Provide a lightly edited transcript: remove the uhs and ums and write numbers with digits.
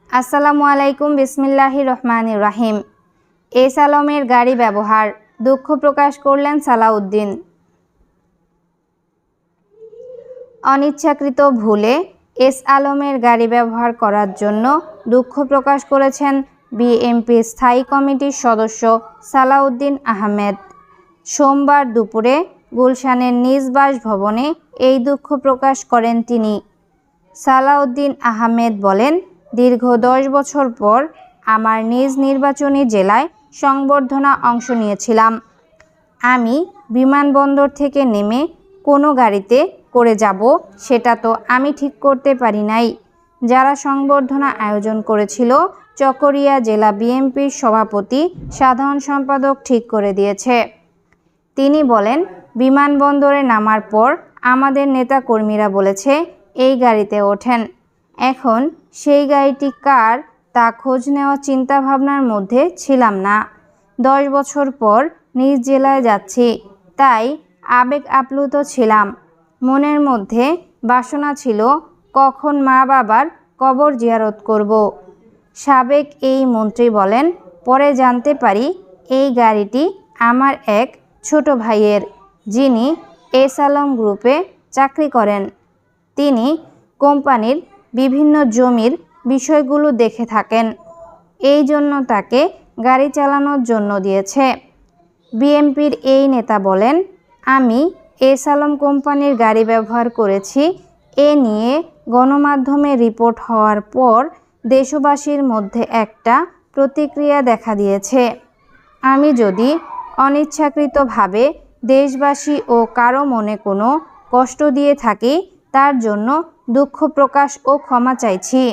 আসসালামু আলাইকুম, বিসমিল্লাহির রহমানির রহিম। এস আলমের গাড়ি ব্যবহার, দুঃখ প্রকাশ করলেন সালাউদ্দিন। অনিচ্ছাকৃত ভুলে এস আলমের গাড়ি ব্যবহার করার জন্য দুঃখ প্রকাশ করেছেন বিএনপির স্থায়ী কমিটির সদস্য সালাউদ্দিন আহমেদ। সোমবার দুপুরে গুলশানের নিজ বাসভবনে এই দুঃখ প্রকাশ করেন তিনি। সালাউদ্দিন আহমেদ বলেন, দীর্ঘ 10 বছর পর আমার নিজ নির্বাচনী জেলায় সংবর্ধনা অংশ নিয়েছিলাম। আমি বিমানবন্দর থেকে নেমে কোনো গাড়িতে করে যাব সেটা তো আমি ঠিক করতে পারি নাই। যারা সংবর্ধনা আয়োজন করেছিল চকরিয়া জেলা বিএনপির সভাপতি সাধারণ সম্পাদক ঠিক করে দিয়েছে। তিনি বলেন, বিমানবন্দরে নামার পর আমাদের নেতাকর্মীরা বলেছে এই গাড়িতে ওঠেন। এখন সেই গাড়িটি কার তা খোঁজ নেওয়া চিন্তাভাবনার মধ্যে ছিলাম না। 10 বছর পর নিজ জেলায় যাচ্ছি, তাই আবেগ আপ্লুত ছিলাম। মনের মধ্যে বাসনা ছিল কখন মা বাবার কবর জিয়ারত করব। সাবেক এই মন্ত্রী বলেন, পরে জানতে পারি এই গাড়িটি আমার এক ছোট ভাইয়ের, যিনি এস আলম গ্রুপে চাকরি করেন। তিনি কোম্পানির বিভিন্ন জমির বিষয়গুলো দেখে থাকেন, এই জন্য তাকে গাড়ি চালানোর জন্য দিয়েছে। বিএনপির এই নেতা বলেন, আমি এস আলম কোম্পানির গাড়ি ব্যবহার করেছি। এ নিয়ে গণমাধ্যমে রিপোর্ট হওয়ার পর দেশবাসীর মধ্যে একটা প্রতিক্রিয়া দেখা দিয়েছে। আমি যদি অনিচ্ছাকৃতভাবে দেশবাসী ও কারো মনে কোনো কষ্ট দিয়ে থাকি, তার জন্য দুঃখ প্রকাশ ও ক্ষমা চাইছি।